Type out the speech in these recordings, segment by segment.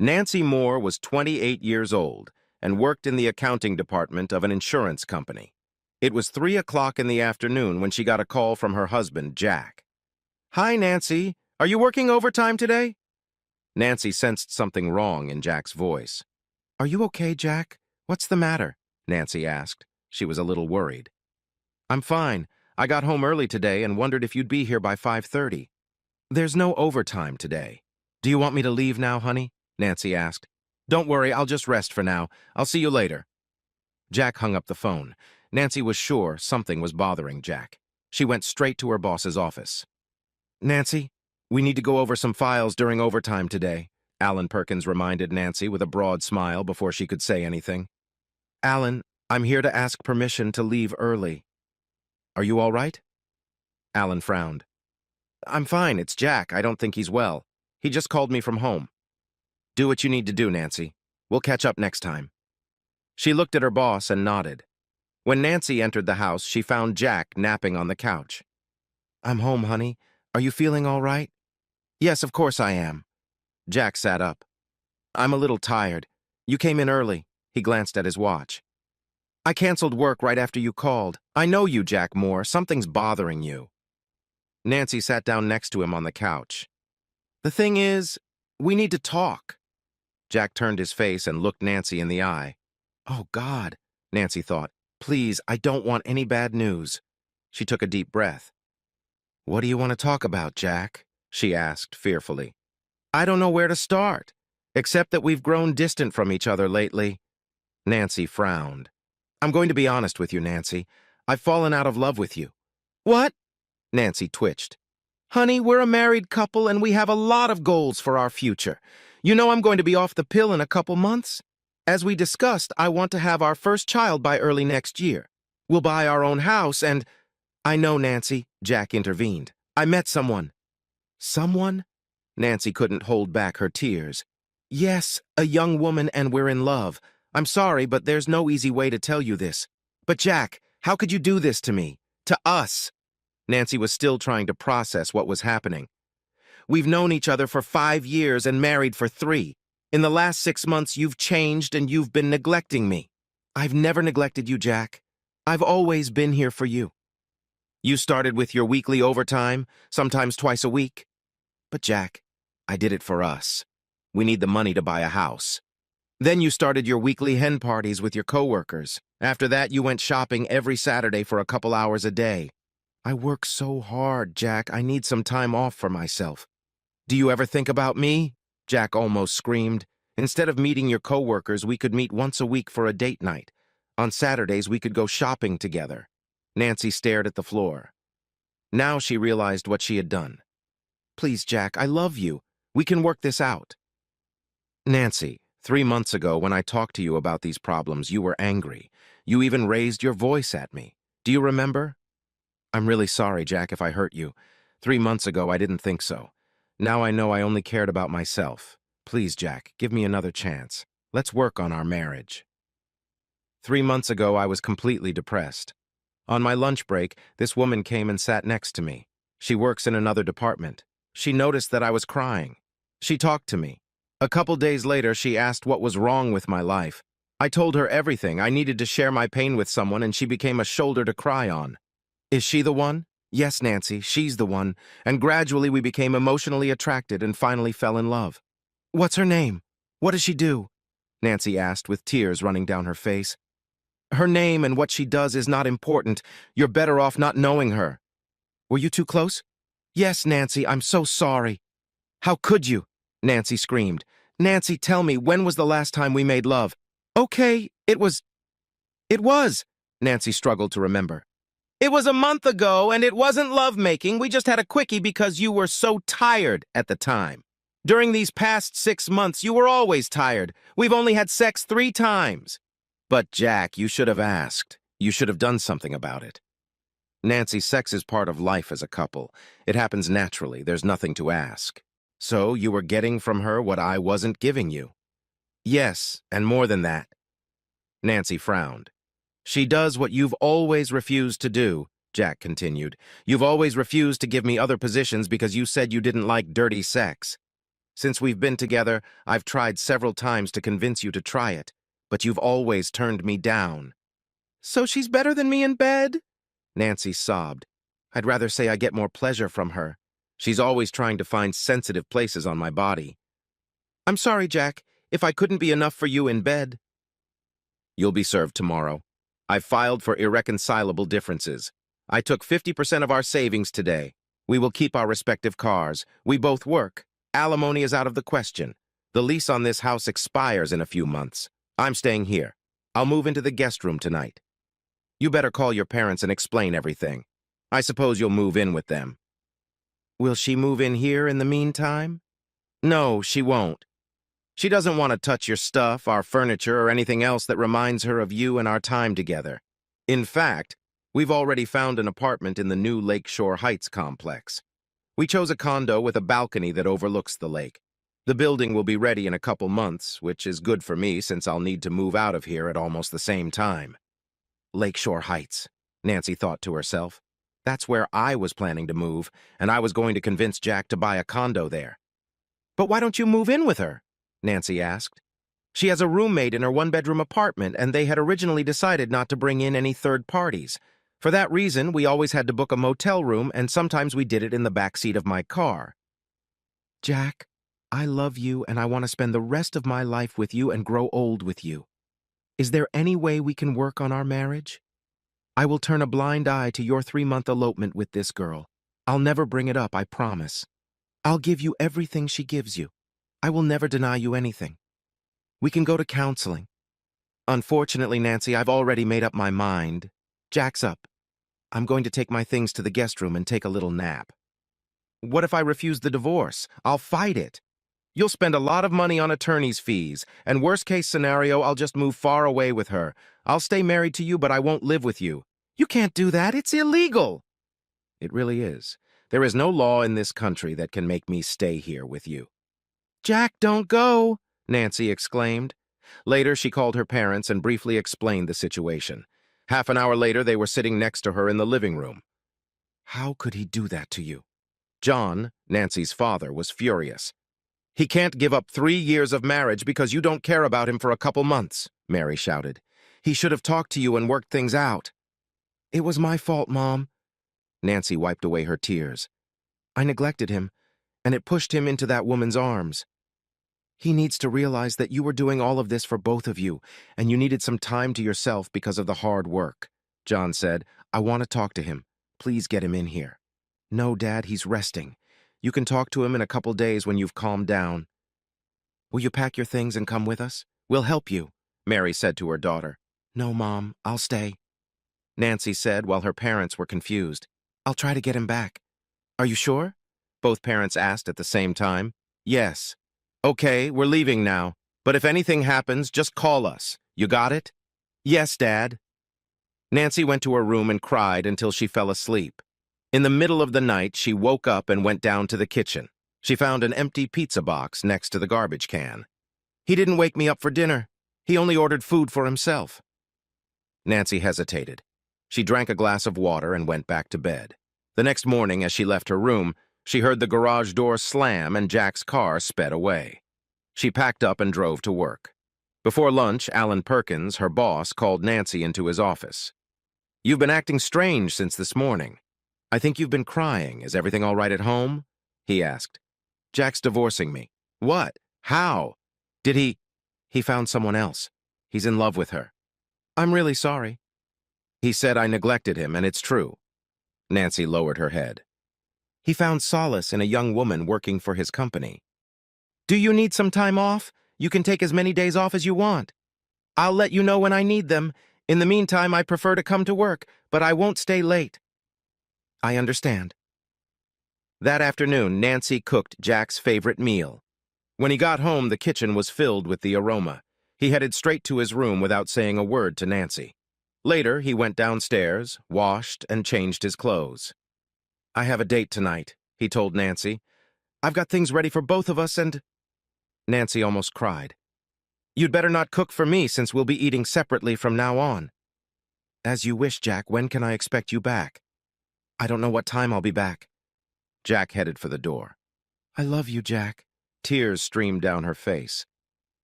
Nancy Moore was 28 years old and worked in the accounting department of an insurance company. It was 3 o'clock in the afternoon when she got a call from her husband, Jack. "Hi, Nancy. Are you working overtime today?" Nancy sensed something wrong in Jack's voice. "Are you okay, Jack? What's the matter?" Nancy asked. She was a little worried. "I'm fine. I got home early today and wondered if you'd be here by 5:30. "There's no overtime today. Do you want me to leave now, honey?" Nancy asked. "Don't worry, I'll just rest for now. I'll see you later." Jack hung up the phone. Nancy was sure something was bothering Jack. She went straight to her boss's office. "Nancy, we need to go over some files during overtime today," Alan Perkins reminded Nancy with a broad smile before she could say anything. "Alan, I'm here to ask permission to leave early. Are you all right?" Alan frowned. "I'm fine, it's Jack. I don't think he's well. He just called me from home." "Do what you need to do, Nancy. We'll catch up next time." She looked at her boss and nodded. When Nancy entered the house, she found Jack napping on the couch. "I'm home, honey. Are you feeling all right?" "Yes, of course I am." Jack sat up. "I'm a little tired. You came in early." He glanced at his watch. "I canceled work right after you called. I know you, Jack Moore. Something's bothering you." Nancy sat down next to him on the couch. "The thing is, we need to talk." Jack turned his face and looked Nancy in the eye. "Oh, God," Nancy thought. "Please, I don't want any bad news." She took a deep breath. "What do you want to talk about, Jack?" she asked fearfully. "I don't know where to start, except that we've grown distant from each other lately." Nancy frowned. "I'm going to be honest with you, Nancy. I've fallen out of love with you." "What?" Nancy twitched. "Honey, we're a married couple and we have a lot of goals for our future. You know I'm going to be off the pill in a couple months. As we discussed, I want to have our first child by early next year. We'll buy our own house and—" "I know, Nancy," Jack intervened. "I met someone." "Someone?" Nancy couldn't hold back her tears. "Yes, a young woman, and we're in love. I'm sorry, but there's no easy way to tell you this. But Jack, how could you do this to me? To us?" Nancy was still trying to process what was happening. "We've known each other for 5 years and married for 3. In the last 6 months, you've changed and you've been neglecting me." "I've never neglected you, Jack. I've always been here for you." "You started with your weekly overtime, sometimes twice a week." "But Jack, I did it for us. We need the money to buy a house." "Then you started your weekly hen parties with your coworkers. After that, you went shopping every Saturday for a couple hours a day." "I work so hard, Jack. I need some time off for myself." "Do you ever think about me?" Jack almost screamed. "Instead of meeting your coworkers, we could meet once a week for a date night. On Saturdays, we could go shopping together." Nancy stared at the floor. Now she realized what she had done. "Please, Jack, I love you. We can work this out." "Nancy, 3 months ago when I talked to you about these problems, you were angry. You even raised your voice at me. Do you remember?" "I'm really sorry, Jack, if I hurt you. 3 months ago, I didn't think so. Now I know I only cared about myself. Please, Jack, give me another chance. Let's work on our marriage." 3 months ago, I was completely depressed. On my lunch break, this woman came and sat next to me. She works in another department. She noticed that I was crying. She talked to me. A couple days later, she asked what was wrong with my life. I told her everything. I needed to share my pain with someone, and she became a shoulder to cry on. "Is she the one?" "Yes, Nancy, she's the one." And gradually we became emotionally attracted and finally fell in love. "What's her name? What does she do?" Nancy asked with tears running down her face. "Her name and what she does is not important. You're better off not knowing her." "Were you too close?" "Yes, Nancy, I'm so sorry." "How could you?" Nancy screamed. "Nancy, tell me, when was the last time we made love?" "Okay, it was, Nancy struggled to remember. "It was a month ago, and it wasn't lovemaking. We just had a quickie because you were so tired at the time. During these past 6 months, you were always tired. We've only had sex 3 times. "But, Jack, you should have asked. You should have done something about it." "Nancy, sex is part of life as a couple. It happens naturally. There's nothing to ask." "So you were getting from her what I wasn't giving you?" "Yes, and more than that." Nancy frowned. "She does what you've always refused to do," Jack continued. "You've always refused to give me other positions because you said you didn't like dirty sex." Since we've been together, I've tried several times to convince you to try it, but you've always turned me down." "So she's better than me in bed?" Nancy sobbed. "I'd rather say I get more pleasure from her. She's always trying to find sensitive places on my body." "I'm sorry, Jack, if I couldn't be enough for you in bed." "You'll be served tomorrow. I've filed for irreconcilable differences. I took 50% of our savings today. We will keep our respective cars. We both work. Alimony is out of the question. The lease on this house expires in a few months. I'm staying here. I'll move into the guest room tonight. You better call your parents and explain everything. I suppose you'll move in with them." "Will she move in here in the meantime?" "No, she won't. She doesn't want to touch your stuff, our furniture, or anything else that reminds her of you and our time together. In fact, we've already found an apartment in the new Lakeshore Heights complex. We chose a condo with a balcony that overlooks the lake. The building will be ready in a couple months, which is good for me since I'll need to move out of here at almost the same time." Lakeshore Heights, Nancy thought to herself. That's where I was planning to move, and I was going to convince Jack to buy a condo there. "But why don't you move in with her?" Nancy asked. "She has a roommate in her one-bedroom apartment, and they had originally decided not to bring in any third parties. For that reason, we always had to book a motel room, and sometimes we did it in the back seat of my car." "Jack, I love you, and I want to spend the rest of my life with you and grow old with you. Is there any way we can work on our marriage? I will turn a blind eye to your 3-month elopement with this girl. I'll never bring it up, I promise. I'll give you everything she gives you. I will never deny you anything. We can go to counseling. Unfortunately, Nancy, I've already made up my mind. Jack's up. I'm going to take my things to the guest room and take a little nap." "What if I refuse the divorce? I'll fight it. You'll spend a lot of money on attorney's fees, and worst-case scenario, I'll just move far away with her. I'll stay married to you, but I won't live with you." "You can't do that. It's illegal." "It really is. There is no law in this country that can make me stay here with you." "Jack, don't go," Nancy exclaimed. Later, she called her parents and briefly explained the situation. Half an hour later, they were sitting next to her in the living room. "How could he do that to you?" John, Nancy's father, was furious. "He can't give up 3 years of marriage because you don't care about him for a couple months," Mary shouted. "He should have talked to you and worked things out." "It was my fault, Mom." Nancy wiped away her tears. "I neglected him, and it pushed him into that woman's arms. He needs to realize that you were doing all of this for both of you, and you needed some time to yourself because of the hard work." John said, "I want to talk to him. Please get him in here." "No, Dad, he's resting. You can talk to him in a couple days when you've calmed down." "Will you pack your things and come with us? We'll help you," Mary said to her daughter. "No, Mom, I'll stay," Nancy said while her parents were confused. "I'll try to get him back." "Are you sure?" both parents asked at the same time. "Yes." "Okay, we're leaving now. But if anything happens, just call us. You got it?" "Yes, Dad." Nancy went to her room and cried until she fell asleep. In the middle of the night, she woke up and went down to the kitchen. She found an empty pizza box next to the garbage can. "He didn't wake me up for dinner. He only ordered food for himself." Nancy hesitated. She drank a glass of water and went back to bed. The next morning, as she left her room, she heard the garage door slam and Jack's car sped away. She packed up and drove to work. Before lunch, Alan Perkins, her boss, called Nancy into his office. "You've been acting strange since this morning. I think you've been crying. Is everything all right at home?" he asked. "Jack's divorcing me." "What? How? Did he—" "He found someone else. He's in love with her." "I'm really sorry." "He said I neglected him, and it's true." Nancy lowered her head. "He found solace in a young woman working for his company." "Do you need some time off? You can take as many days off as you want. I'll let you know when I need them. In the meantime, I prefer to come to work, but I won't stay late." "I understand." That afternoon, Nancy cooked Jack's favorite meal. When he got home, the kitchen was filled with the aroma. He headed straight to his room without saying a word to Nancy. Later, he went downstairs, washed, and changed his clothes. "I have a date tonight," he told Nancy. "I've got things ready for both of us and—" Nancy almost cried. "You'd better not cook for me since we'll be eating separately from now on." "As you wish, Jack. When can I expect you back?" "I don't know what time I'll be back." Jack headed for the door. "I love you, Jack." Tears streamed down her face.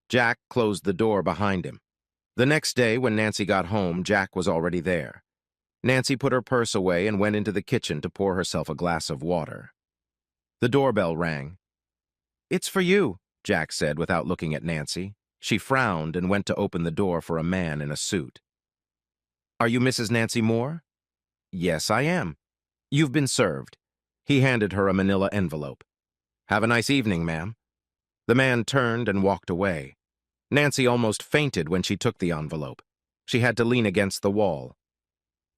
Jack closed the door behind him. The next day, when Nancy got home, Jack was already there. Nancy put her purse away and went into the kitchen to pour herself a glass of water. The doorbell rang. "It's for you," Jack said without looking at Nancy. She frowned and went to open the door for a man in a suit. "Are you Mrs. Nancy Moore?" "Yes, I am." "You've been served." He handed her a manila envelope. "Have a nice evening, ma'am." The man turned and walked away. Nancy almost fainted when she took the envelope. She had to lean against the wall.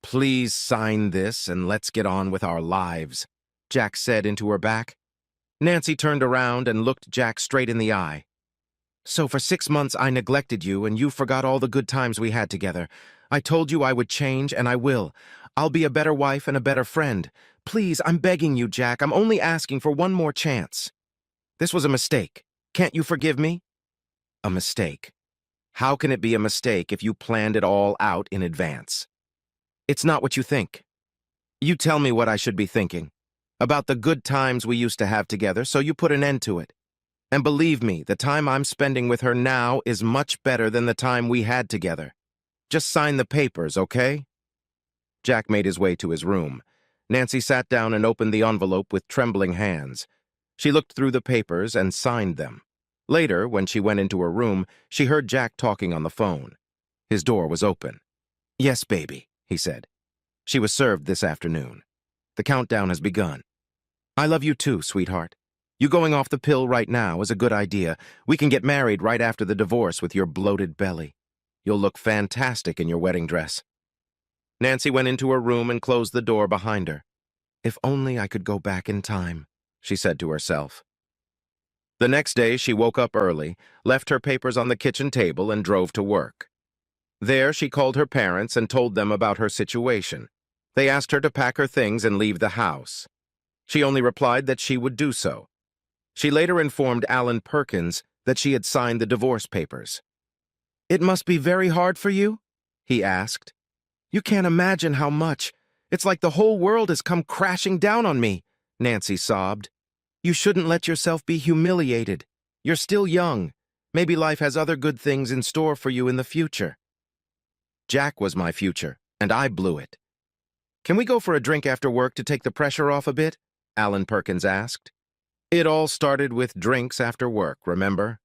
"Please sign this and let's get on with our lives," Jack said into her back. Nancy turned around and looked Jack straight in the eye. "So for 6 months I neglected you and you forgot all the good times we had together. I told you I would change and I will. I'll be a better wife and a better friend. Please, I'm begging you, Jack. I'm only asking for one more chance. This was a mistake. Can't you forgive me?" "A mistake? How can it be a mistake if you planned it all out in advance?" "It's not what you think. You tell me what I should be thinking. About the good times we used to have together, so you put an end to it. And believe me, the time I'm spending with her now is much better than the time we had together. Just sign the papers, okay?" Jack made his way to his room. Nancy sat down and opened the envelope with trembling hands. She looked through the papers and signed them. Later, when she went into her room, she heard Jack talking on the phone. His door was open. "Yes, baby," he said. "She was served this afternoon. The countdown has begun. I love you too, sweetheart. You going off the pill right now is a good idea. We can get married right after the divorce with your bloated belly. You'll look fantastic in your wedding dress." Nancy went into her room and closed the door behind her. "If only I could go back in time," she said to herself. The next day, she woke up early, left her papers on the kitchen table, and drove to work. There, she called her parents and told them about her situation. They asked her to pack her things and leave the house. She only replied that she would do so. She later informed Alan Perkins that she had signed the divorce papers. "It must be very hard for you?" he asked. "You can't imagine how much. It's like the whole world has come crashing down on me," Nancy sobbed. "You shouldn't let yourself be humiliated. You're still young. Maybe life has other good things in store for you in the future." "Jack was my future, and I blew it." "Can we go for a drink after work to take the pressure off a bit?" Alan Perkins asked. "It all started with drinks after work, remember?"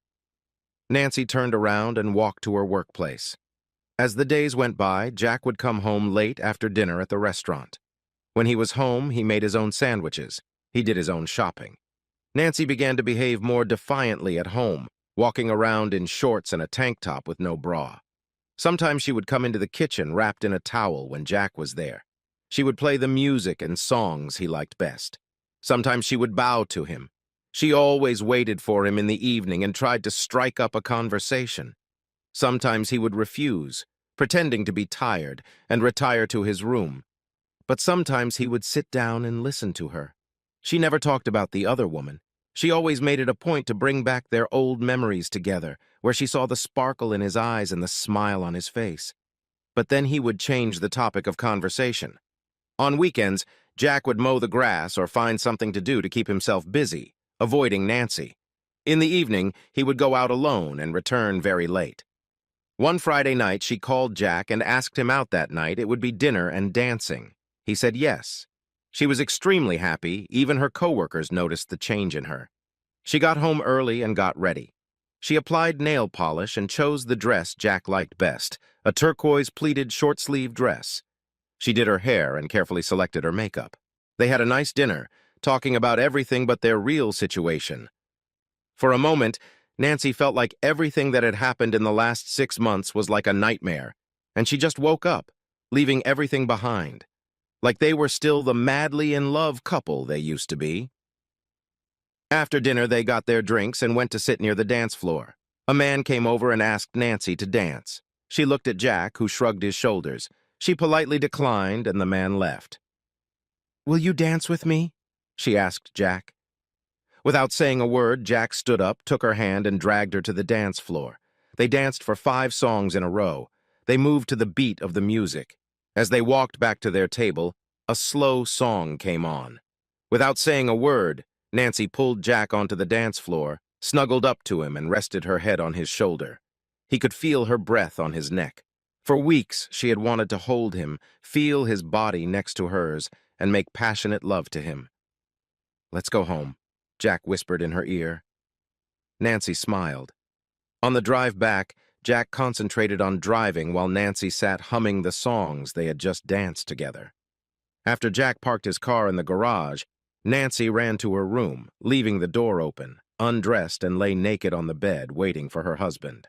Nancy turned around and walked to her workplace. As the days went by, Jack would come home late after dinner at the restaurant. When he was home, he made his own sandwiches. He did his own shopping. Nancy began to behave more defiantly at home, walking around in shorts and a tank top with no bra. Sometimes she would come into the kitchen wrapped in a towel when Jack was there. She would play the music and songs he liked best. Sometimes she would bow to him. She always waited for him in the evening and tried to strike up a conversation. Sometimes he would refuse, pretending to be tired, and retire to his room. But sometimes he would sit down and listen to her. She never talked about the other woman. She always made it a point to bring back their old memories together, where she saw the sparkle in his eyes and the smile on his face. But then he would change the topic of conversation. On weekends, Jack would mow the grass or find something to do to keep himself busy, avoiding Nancy. In the evening, he would go out alone and return very late. One Friday night, she called Jack and asked him out that night. It would be dinner and dancing. He said yes. She was extremely happy. Even her coworkers noticed the change in her. She got home early and got ready. She applied nail polish and chose the dress Jack liked best, a turquoise pleated short-sleeve dress. She did her hair and carefully selected her makeup. They had a nice dinner, talking about everything but their real situation. For a moment, Nancy felt like everything that had happened in the last 6 months was like a nightmare, and she just woke up, leaving everything behind. Like they were still the madly in love couple they used to be. After dinner, they got their drinks and went to sit near the dance floor. A man came over and asked Nancy to dance. She looked at Jack, who shrugged his shoulders. She politely declined, and the man left. "Will you dance with me?" she asked Jack. Without saying a word, Jack stood up, took her hand, and dragged her to the dance floor. They danced for 5 songs in a row. They moved to the beat of the music. As they walked back to their table, a slow song came on. Without saying a word, Nancy pulled Jack onto the dance floor, snuggled up to him and rested her head on his shoulder. He could feel her breath on his neck. For weeks, she had wanted to hold him, feel his body next to hers, and make passionate love to him. "Let's go home," Jack whispered in her ear. Nancy smiled. On the drive back, Jack concentrated on driving while Nancy sat humming the songs they had just danced together. After Jack parked his car in the garage, Nancy ran to her room, leaving the door open, undressed and lay naked on the bed, waiting for her husband.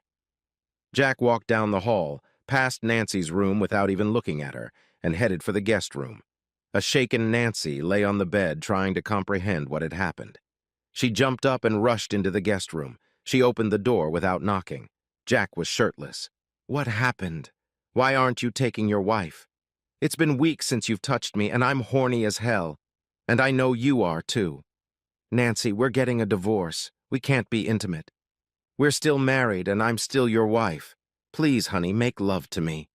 Jack walked down the hall, past Nancy's room without even looking at her, and headed for the guest room. A shaken Nancy lay on the bed trying to comprehend what had happened. She jumped up and rushed into the guest room. She opened the door without knocking. Jack was shirtless. "What happened? Why aren't you taking your wife? It's been weeks since you've touched me, and I'm horny as hell. And I know you are, too. Nancy, we're getting a divorce. We can't be intimate. We're still married, and I'm still your wife. Please, honey, make love to me."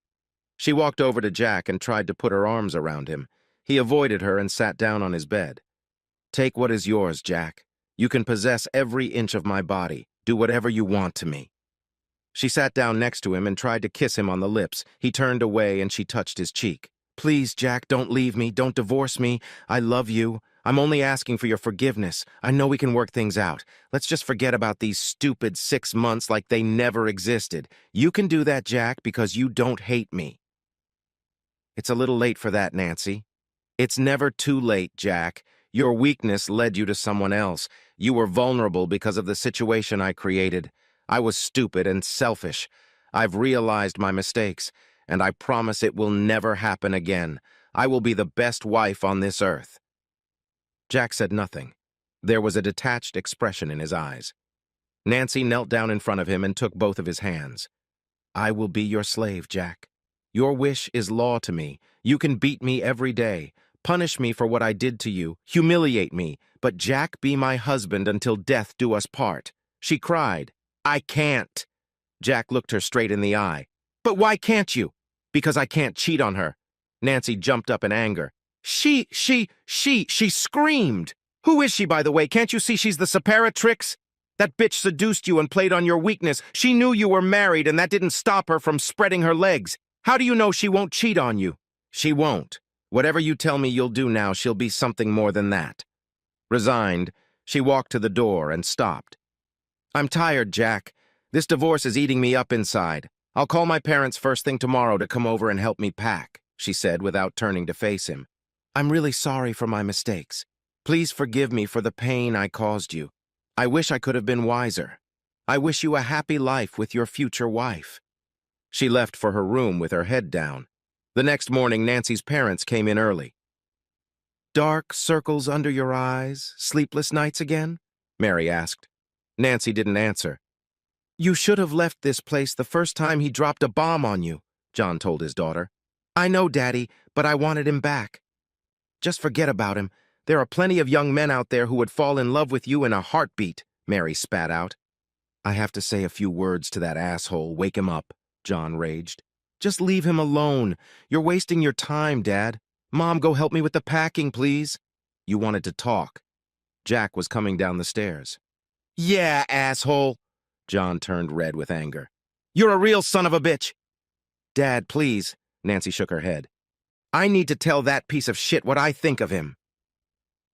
She walked over to Jack and tried to put her arms around him. He avoided her and sat down on his bed. "Take what is yours, Jack. You can possess every inch of my body. Do whatever you want to me." She sat down next to him and tried to kiss him on the lips. He turned away and she touched his cheek. "Please, Jack, don't leave me. Don't divorce me. I love you. I'm only asking for your forgiveness. I know we can work things out. Let's just forget about these stupid 6 months like they never existed. You can do that, Jack, because you don't hate me." "It's a little late for that, Nancy." "It's never too late, Jack. Your weakness led you to someone else. You were vulnerable because of the situation I created. I was stupid and selfish. I've realized my mistakes, and I promise it will never happen again. I will be the best wife on this earth." Jack said nothing. There was a detached expression in his eyes. Nancy knelt down in front of him and took both of his hands. "I will be your slave, Jack. Your wish is law to me. You can beat me every day. Punish me for what I did to you. Humiliate me. But Jack, be my husband until death do us part." She cried. "I can't." Jack looked her straight in the eye. "But why can't you?" "Because I can't cheat on her." Nancy jumped up in anger. She screamed. "Who is she, by the way? Can't you see she's the separatrix? That bitch seduced you and played on your weakness. She knew you were married, and that didn't stop her from spreading her legs. How do you know she won't cheat on you?" "She won't. Whatever you tell me you'll do now, she'll be something more than that." Resigned, she walked to the door and stopped. "I'm tired, Jack. This divorce is eating me up inside. I'll call my parents first thing tomorrow to come over and help me pack," she said without turning to face him. "I'm really sorry for my mistakes. Please forgive me for the pain I caused you. I wish I could have been wiser. I wish you a happy life with your future wife." She left for her room with her head down. The next morning, Nancy's parents came in early. "Dark circles under your eyes, sleepless nights again?" Mary asked. Nancy didn't answer. "You should have left this place the first time he dropped a bomb on you," John told his daughter. "I know, Daddy, but I wanted him back." "Just forget about him. There are plenty of young men out there who would fall in love with you in a heartbeat," Mary spat out. "I have to say a few words to that asshole. Wake him up," John raged. "Just leave him alone. You're wasting your time, Dad. Mom, go help me with the packing, please." You wanted to talk. Jack was coming down the stairs. "Yeah, asshole." John turned red with anger. "You're a real son of a bitch." "Dad, please." Nancy shook her head. "I need to tell that piece of shit what I think of him."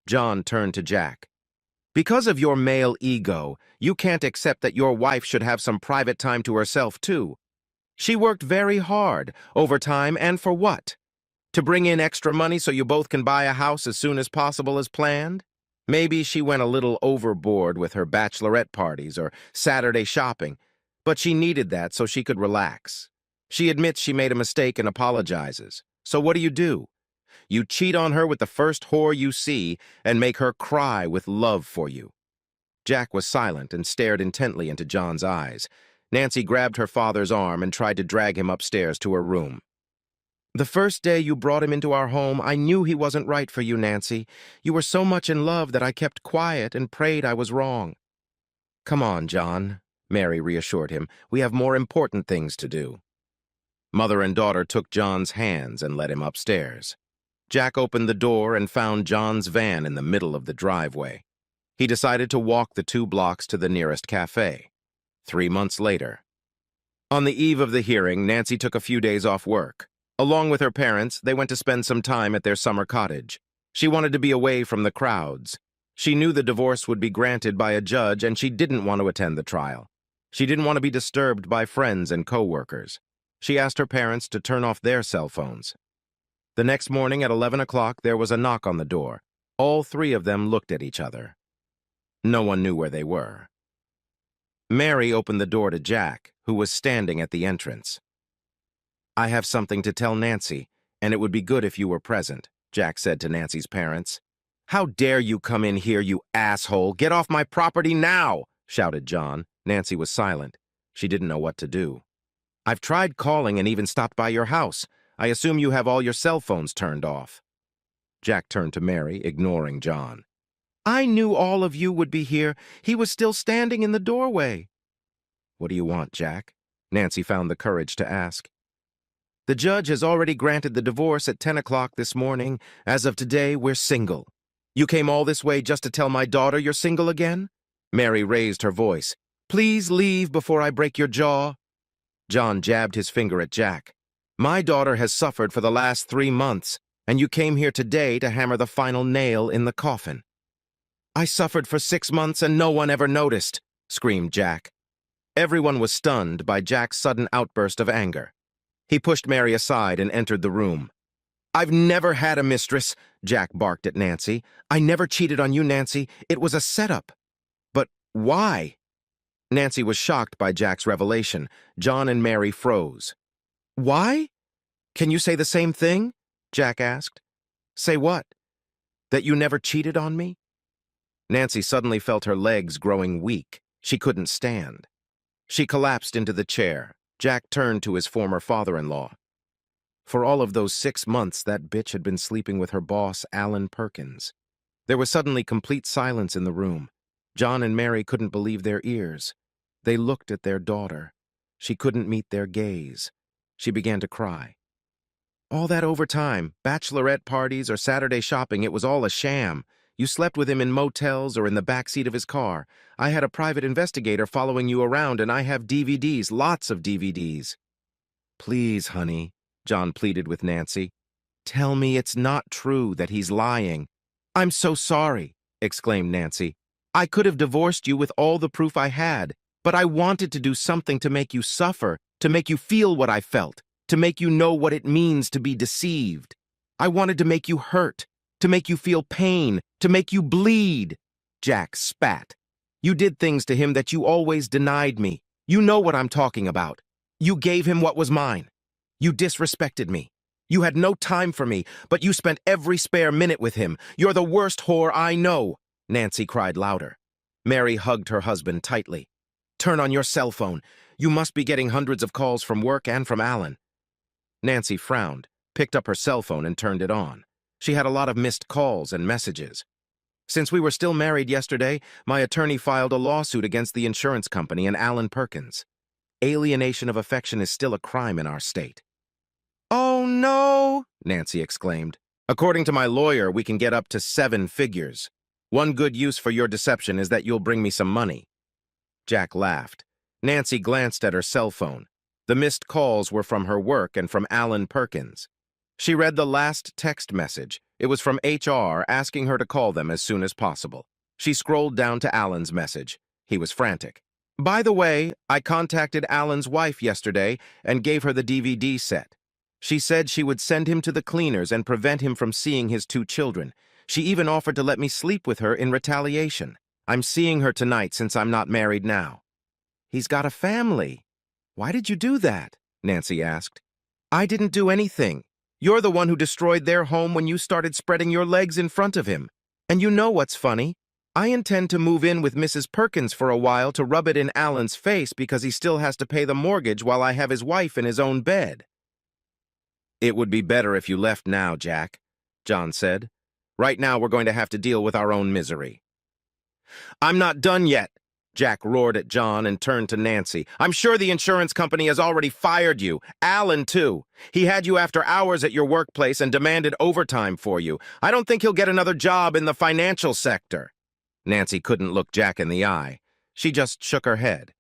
John turned to Jack. "Because of your male ego, you can't accept that your wife should have some private time to herself, too. She worked very hard, overtime, and for what? To bring in extra money so you both can buy a house as soon as possible as planned? Maybe she went a little overboard with her bachelorette parties or Saturday shopping, but she needed that so she could relax. She admits she made a mistake and apologizes. So what do? You cheat on her with the first whore you see and make her cry with love for you." Jack was silent and stared intently into John's eyes. Nancy grabbed her father's arm and tried to drag him upstairs to her room. "The first day you brought him into our home, I knew he wasn't right for you, Nancy. You were so much in love that I kept quiet and prayed I was wrong." "Come on, John," Mary reassured him. "We have more important things to do." Mother and daughter took John's hands and led him upstairs. Jack opened the door and found John's van in the middle of the driveway. He decided to walk the 2 blocks to the nearest cafe. 3 months later. On the eve of the hearing, Nancy took a few days off work. Along with her parents, they went to spend some time at their summer cottage. She wanted to be away from the crowds. She knew the divorce would be granted by a judge, and she didn't want to attend the trial. She didn't want to be disturbed by friends and co-workers. She asked her parents to turn off their cell phones. The next morning at 11 o'clock, there was a knock on the door. All 3 of them looked at each other. No one knew where they were. Mary opened the door to Jack, who was standing at the entrance. "I have something to tell Nancy, and it would be good if you were present," Jack said to Nancy's parents. "How dare you come in here, you asshole! Get off my property now!" shouted John. Nancy was silent. She didn't know what to do. "I've tried calling and even stopped by your house. I assume you have all your cell phones turned off." Jack turned to Mary, ignoring John. "I knew all of you would be here. He was still standing in the doorway." "What do you want, Jack?" Nancy found the courage to ask. "The judge has already granted the divorce at 10 o'clock this morning. As of today, we're single. You came all this way just to tell my daughter you're single again?" Mary raised her voice. "Please leave before I break your jaw." John jabbed his finger at Jack. "My daughter has suffered for the last 3 months, and you came here today to hammer the final nail in the coffin." "I suffered for 6 months and no one ever noticed," screamed Jack. Everyone was stunned by Jack's sudden outburst of anger. He pushed Mary aside and entered the room. "I've never had a mistress," Jack barked at Nancy. "I never cheated on you, Nancy. It was a setup." "But why?" Nancy was shocked by Jack's revelation. John and Mary froze. "Why? Can you say the same thing?" Jack asked. "Say what? That you never cheated on me?" Nancy suddenly felt her legs growing weak. She couldn't stand. She collapsed into the chair. Jack turned to his former father-in-law. For all of those 6 months, that bitch had been sleeping with her boss, Alan Perkins. There was suddenly complete silence in the room. John and Mary couldn't believe their ears. They looked at their daughter. She couldn't meet their gaze. She began to cry. "All that overtime, bachelorette parties or Saturday shopping, it was all a sham. You slept with him in motels or in the backseat of his car. I had a private investigator following you around, and I have DVDs, lots of DVDs." "Please, honey," John pleaded with Nancy. "Tell me it's not true that he's lying." "I'm so sorry," exclaimed Nancy. "I could have divorced you with all the proof I had, but I wanted to do something to make you suffer, to make you feel what I felt, to make you know what it means to be deceived. I wanted to make you hurt, to make you feel pain, to make you bleed." Jack spat. "You did things to him that you always denied me. You know what I'm talking about. You gave him what was mine. You disrespected me. You had no time for me, but you spent every spare minute with him. You're the worst whore I know." Nancy cried louder. Mary hugged her husband tightly. "Turn on your cell phone. You must be getting hundreds of calls from work and from Alan." Nancy frowned, picked up her cell phone and turned it on. She had a lot of missed calls and messages. "Since we were still married yesterday, my attorney filed a lawsuit against the insurance company and Alan Perkins. Alienation of affection is still a crime in our state." "Oh, no!" Nancy exclaimed. "According to my lawyer, we can get up to 7 figures. One good use for your deception is that you'll bring me some money." Jack laughed. Nancy glanced at her cell phone. The missed calls were from her work and from Alan Perkins. She read the last text message. It was from HR asking her to call them as soon as possible. She scrolled down to Alan's message. He was frantic. "By the way, I contacted Alan's wife yesterday and gave her the DVD set. She said she would send him to the cleaners and prevent him from seeing his 2 children. She even offered to let me sleep with her in retaliation. I'm seeing her tonight since I'm not married now." "He's got a family. Why did you do that?" Nancy asked. "I didn't do anything. You're the one who destroyed their home when you started spreading your legs in front of him. And you know what's funny? I intend to move in with Mrs. Perkins for a while to rub it in Alan's face because he still has to pay the mortgage while I have his wife in his own bed." "It would be better if you left now, Jack," John said. "Right now we're going to have to deal with our own misery." "I'm not done yet," Jack roared at John and turned to Nancy. "I'm sure the insurance company has already fired you. Alan, too. He had you after hours at your workplace and demanded overtime for you. I don't think he'll get another job in the financial sector." Nancy couldn't look Jack in the eye. She just shook her head.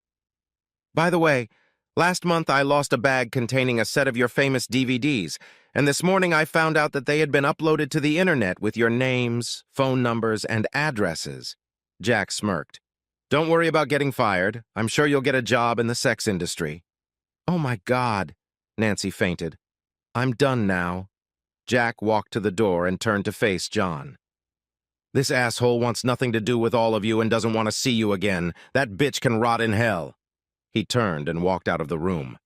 By the way, last month I lost a bag containing a set of your famous DVDs, and this morning I found out that they had been uploaded to the internet with your names, phone numbers, and addresses. Jack smirked. Don't worry about getting fired. I'm sure you'll get a job in the sex industry. Oh my God, Nancy fainted. I'm done now. Jack walked to the door and turned to face John. This asshole wants nothing to do with all of you and doesn't want to see you again. That bitch can rot in hell. He turned and walked out of the room.